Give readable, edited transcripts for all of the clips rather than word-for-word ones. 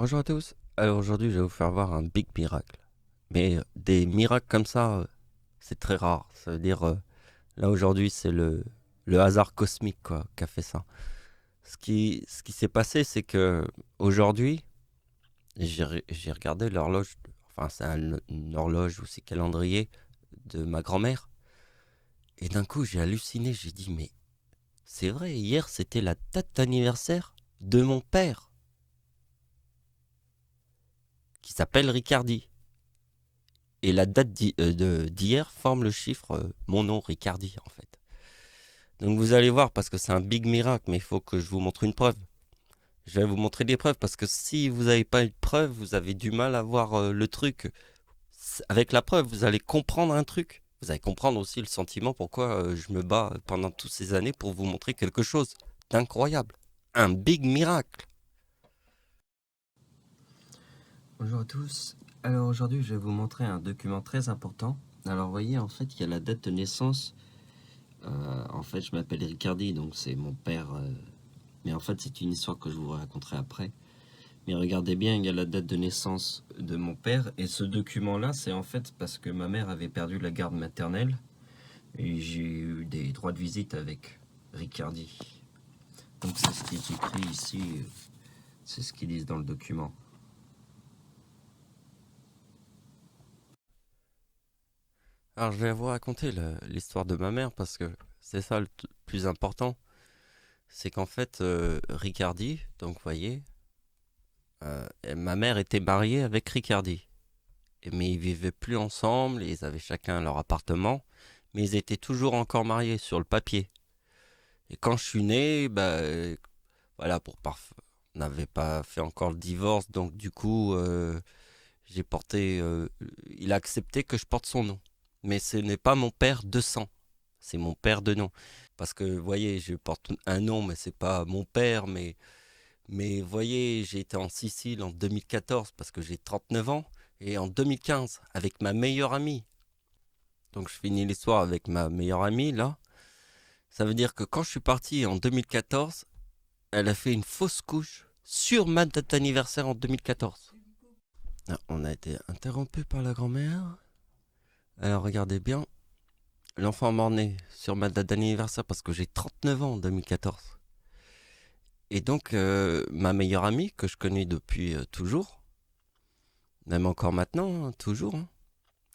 Bonjour à tous. Alors aujourd'hui, je vais vous faire voir un big miracle. Mais des miracles comme ça, c'est très rare. Ça veut dire, là aujourd'hui, c'est le hasard cosmique quoi, qui a fait ça. Ce qui s'est passé, c'est que aujourd'hui, j'ai regardé l'horloge, enfin c'est une horloge ou c'est calendrier de ma grand-mère. Et d'un coup, j'ai halluciné, j'ai dit, mais c'est vrai, hier c'était la date d'anniversaire de mon père, qui s'appelle Ricardi. Et la date d'hier forme le chiffre, mon nom, Ricardi, en fait. Donc vous allez voir, parce que c'est un big miracle, mais il faut que je vous montre une preuve. Je vais vous montrer des preuves, parce que si vous n'avez pas une preuve, vous avez du mal à voir le truc. Avec la preuve, vous allez comprendre un truc. Vous allez comprendre aussi le sentiment pourquoi je me bats pendant toutes ces années pour vous montrer quelque chose d'incroyable. Un big miracle. Bonjour à tous. Alors aujourd'hui, je vais vous montrer un document très important. Alors vous voyez, en fait, il y a la date de naissance. En fait, je m'appelle Ricardi, donc c'est mon père. Mais en fait, c'est une histoire que je vous raconterai après. Mais regardez bien, il y a la date de naissance de mon père. Et ce document-là, c'est en fait parce que ma mère avait perdu la garde maternelle. Et j'ai eu des droits de visite avec Ricardi. Donc c'est ce qui est écrit ici. C'est ce qu'ils disent dans le document. Alors je vais vous raconter l'histoire de ma mère parce que c'est ça le plus important. C'est qu'en fait, Ricardi, donc vous voyez, ma mère était mariée avec Ricardi. Mais ils vivaient plus ensemble, ils avaient chacun leur appartement, mais ils étaient toujours encore mariés sur le papier. Et quand je suis né, voilà, on n'avait pas fait encore le divorce, donc du coup, j'ai porté, il a accepté que je porte son nom. Mais ce n'est pas mon père de sang, c'est mon père de nom. Parce que, vous voyez, je porte un nom, mais c'est pas mon père, mais vous voyez, j'ai été en Sicile en 2014 parce que j'ai 39 ans et en 2015 avec ma meilleure amie. Donc je finis l'histoire avec ma meilleure amie là. Ça veut dire que quand je suis parti en 2014, elle a fait une fausse couche sur ma date d'anniversaire en 2014. Ah, on a été interrompu par la grand-mère. Alors regardez bien, l'enfant mort-né sur ma date d'anniversaire parce que j'ai 39 ans en 2014. Et donc ma meilleure amie que je connais depuis toujours, même encore maintenant, hein, toujours, hein.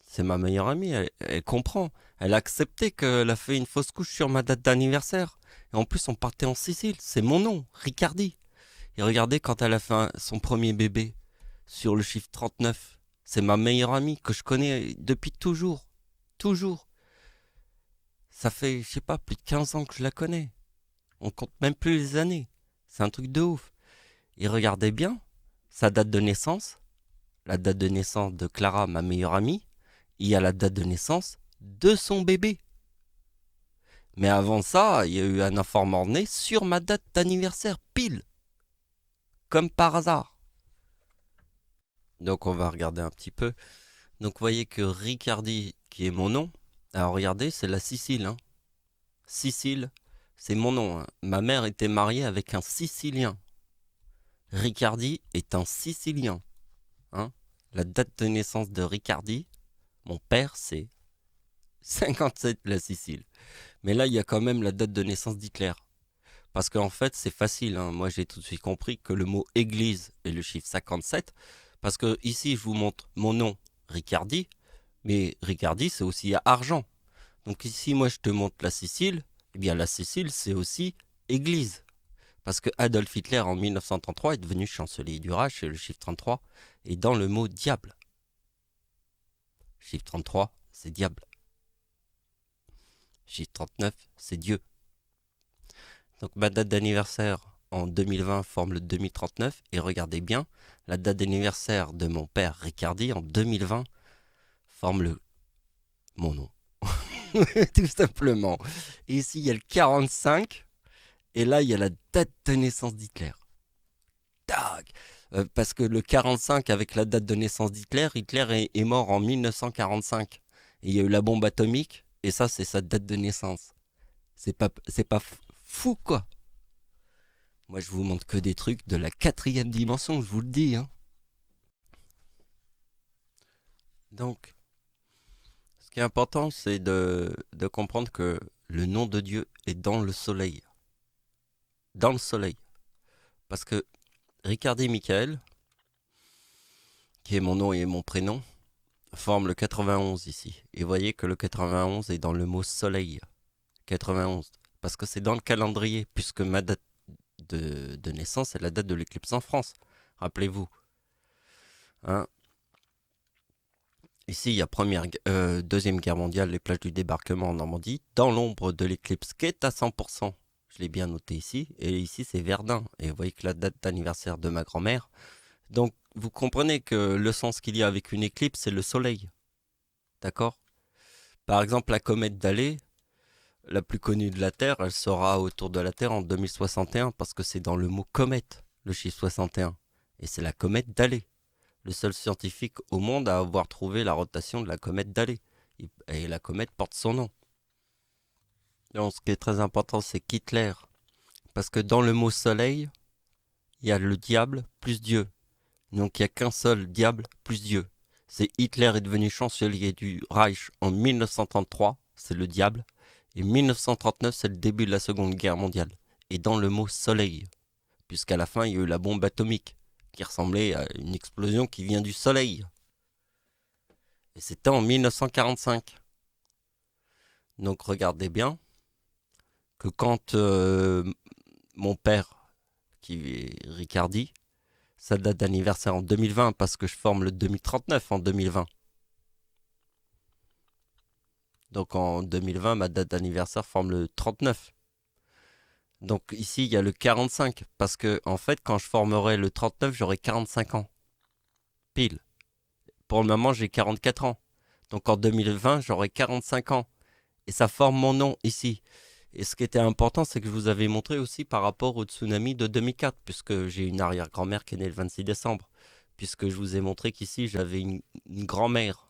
C'est ma meilleure amie, elle comprend. Elle a accepté qu'elle a fait une fausse couche sur ma date d'anniversaire. Et en plus, on partait en Sicile. C'est mon nom, Ricardi. Et regardez quand elle a fait son premier bébé sur le chiffre 39. C'est ma meilleure amie que je connais depuis toujours. Toujours. Ça fait, je sais pas, plus de 15 ans que je la connais. On compte même plus les années. C'est un truc de ouf. Et regardez bien, sa date de naissance, la date de naissance de Clara, ma meilleure amie, il y a la date de naissance de son bébé. Mais avant ça, il y a eu un enfant mort-né sur ma date d'anniversaire, pile, comme par hasard. Donc on va regarder un petit peu. Donc vous voyez que Ricardi, qui est mon nom, alors regardez, c'est la Sicile, hein. Sicile, c'est mon nom, hein. Ma mère était mariée avec un Sicilien. Ricardi est un Sicilien, hein. La date de naissance de Ricardi, mon père, c'est 57 la Sicile. Mais là, il y a quand même la date de naissance d'Hitler. Parce qu'en fait, c'est facile, hein. Moi, j'ai tout de suite compris que le mot église est le chiffre 57. Parce que ici, je vous montre mon nom, Ricardi. Mais Ricardi, c'est aussi argent. Donc ici, moi, je te montre la Sicile. Eh bien, la Sicile, c'est aussi église. Parce que Adolf Hitler, en 1933, est devenu chancelier du Reich, et le chiffre 33 est dans le mot diable. Chiffre 33, c'est diable. Chiffre 39, c'est Dieu. Donc ma date d'anniversaire en 2020 forme le 2039. Et regardez bien, la date d'anniversaire de mon père Ricardi en 2020 forme mon nom. Tout simplement. Et ici, il y a le 45. Et là, il y a la date de naissance d'Hitler. Tac. Parce que le 45, avec la date de naissance d'Hitler, Hitler est mort en 1945. Et il y a eu la bombe atomique. Et ça, c'est sa date de naissance. C'est pas fou, quoi. Moi, je vous montre que des trucs de la 4e dimension, je vous le dis. Hein. Donc, ce qui est important, c'est de comprendre que le nom de Dieu est dans le soleil. Dans le soleil. Parce que Ricardi Michael, qui est mon nom et mon prénom, forme le 91 ici. Et vous voyez que le 91 est dans le mot soleil. 91. Parce que c'est dans le calendrier, puisque ma date de naissance est la date de l'éclipse en France. Rappelez-vous. Hein. Ici, il y a Deuxième Guerre mondiale, les plages du débarquement en Normandie, dans l'ombre de l'éclipse qui est à 100%. Je l'ai bien noté ici. Et ici, c'est Verdun. Et vous voyez que la date d'anniversaire de ma grand-mère. Donc, vous comprenez que le sens qu'il y a avec une éclipse, c'est le soleil. D'accord? Par exemple, la comète d'Halley, la plus connue de la Terre, elle sera autour de la Terre en 2061 parce que c'est dans le mot comète, le chiffre 61. Et c'est la comète d'Halley. Le seul scientifique au monde à avoir trouvé la rotation de la comète d'Halley. Et la comète porte son nom. Donc, ce qui est très important, c'est qu'Hitler, parce que dans le mot soleil, il y a le diable plus Dieu. Donc, il n'y a qu'un seul diable plus Dieu. C'est Hitler est devenu chancelier du Reich en 1933, c'est le diable. Et 1939, c'est le début de la Seconde Guerre mondiale. Et dans le mot soleil, puisqu'à la fin, il y a eu la bombe atomique, qui ressemblait à une explosion qui vient du soleil. Et c'était en 1945. Donc regardez bien que quand mon père, qui est Ricardi, sa date d'anniversaire en 2020, parce que je forme le 2039 en 2020. Donc en 2020, ma date d'anniversaire forme le 39. Donc ici, il y a le 45, parce que en fait, quand je formerai le 39, j'aurai 45 ans. Pile. Pour le moment, j'ai 44 ans. Donc en 2020, j'aurai 45 ans. Et ça forme mon nom ici. Et ce qui était important, c'est que je vous avais montré aussi par rapport au tsunami de 2004, puisque j'ai une arrière-grand-mère qui est née le 26 décembre. Puisque je vous ai montré qu'ici, j'avais une grand-mère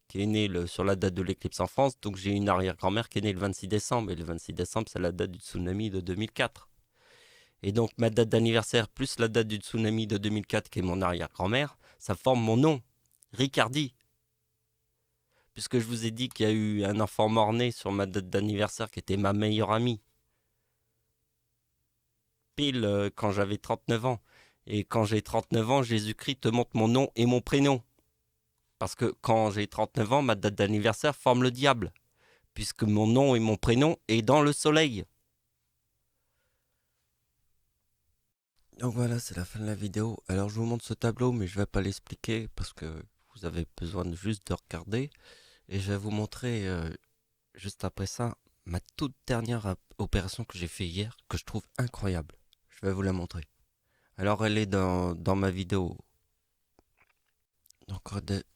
qui est née sur la date de l'éclipse en France. Donc j'ai une arrière-grand-mère qui est née le 26 décembre. Et le 26 décembre, c'est la date du tsunami de 2004. Et donc ma date d'anniversaire plus la date du tsunami de 2004, qui est mon arrière-grand-mère, ça forme mon nom, Ricardi. Puisque je vous ai dit qu'il y a eu un enfant mort-né sur ma date d'anniversaire qui était ma meilleure amie. Pile quand j'avais 39 ans. Et quand j'ai 39 ans, Jésus-Christ te montre mon nom et mon prénom. Parce que quand j'ai 39 ans, ma date d'anniversaire forme le diable. Puisque mon nom et mon prénom est dans le soleil. Donc voilà, c'est la fin de la vidéo. Alors je vous montre ce tableau, mais je ne vais pas l'expliquer parce que vous avez besoin juste de regarder. Et je vais vous montrer juste après ça ma toute dernière opération que j'ai fait hier, que je trouve incroyable. Je vais vous la montrer. Alors elle est dans ma vidéo. Donc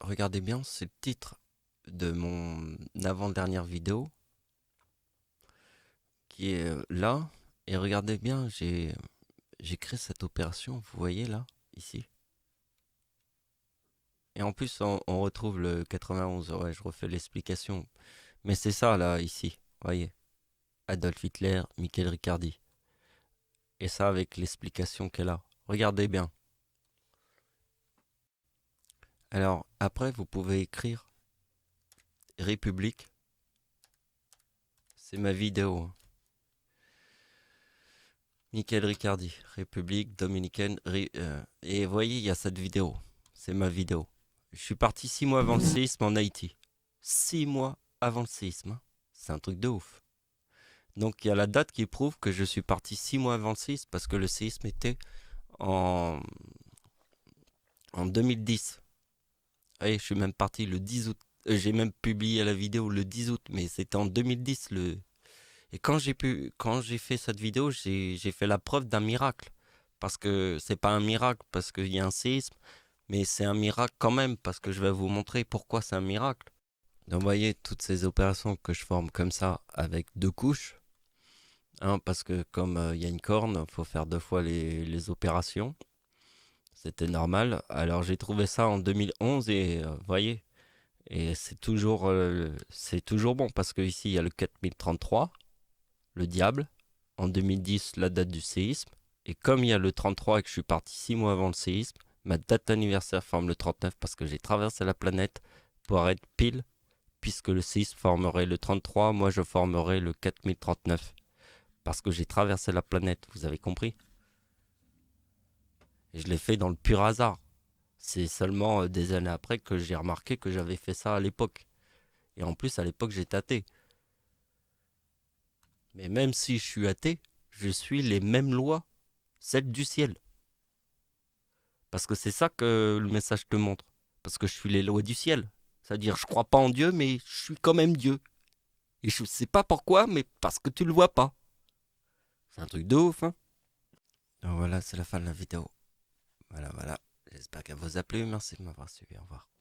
regardez bien, c'est le titre de mon avant-dernière vidéo qui est là. Et regardez bien, j'ai créé cette opération, vous voyez là, ici. Et en plus, on retrouve le 91. Ouais, je refais l'explication. Mais c'est ça là, ici, voyez. Adolf Hitler, Michael Ricardi. Et ça avec l'explication qu'elle a. Regardez bien. Alors, après, vous pouvez écrire République. C'est ma vidéo. Hein. Michael Ricardi, République dominicaine. Et vous voyez, il y a cette vidéo. C'est ma vidéo. Je suis parti 6 mois avant le séisme en Haïti. 6 mois avant le séisme. Hein. C'est un truc de ouf. Donc il y a la date qui prouve que je suis parti 6 mois avant le séisme parce que le séisme était en 2010. Allez, je suis même parti le 10 août. J'ai même publié la vidéo le 10 août, mais c'était en 2010. Et quand j'ai fait cette vidéo, j'ai fait la preuve d'un miracle. Parce que c'est pas un miracle, parce qu'il y a un séisme, mais c'est un miracle quand même, parce que je vais vous montrer pourquoi c'est un miracle. Donc vous voyez, toutes ces opérations que je forme comme ça, avec 2 couches, hein, parce que comme il y a une corne, il faut faire 2 fois les opérations. C'était normal. Alors j'ai trouvé ça en 2011 et vous voyez, et c'est toujours bon parce que ici il y a le 4033, le diable. En 2010, la date du séisme. Et comme il y a le 33 et que je suis parti 6 mois avant le séisme, ma date d'anniversaire forme le 39 parce que j'ai traversé la planète pour être pile, puisque le séisme formerait le 33, moi je formerai le 4039. Parce que j'ai traversé la planète, vous avez compris? Et je l'ai fait dans le pur hasard. C'est seulement des années après que j'ai remarqué que j'avais fait ça à l'époque. Et en plus, à l'époque, j'étais athée. Mais même si je suis athée, je suis les mêmes lois, celles du ciel. Parce que c'est ça que le message te montre. Parce que je suis les lois du ciel. C'est-à-dire, je crois pas en Dieu, mais je suis quand même Dieu. Et je sais pas pourquoi, mais parce que tu le vois pas. C'est un truc de ouf, hein. Donc voilà, c'est la fin de la vidéo. Voilà, voilà. J'espère qu'elle vous a plu. Merci de m'avoir suivi. Au revoir.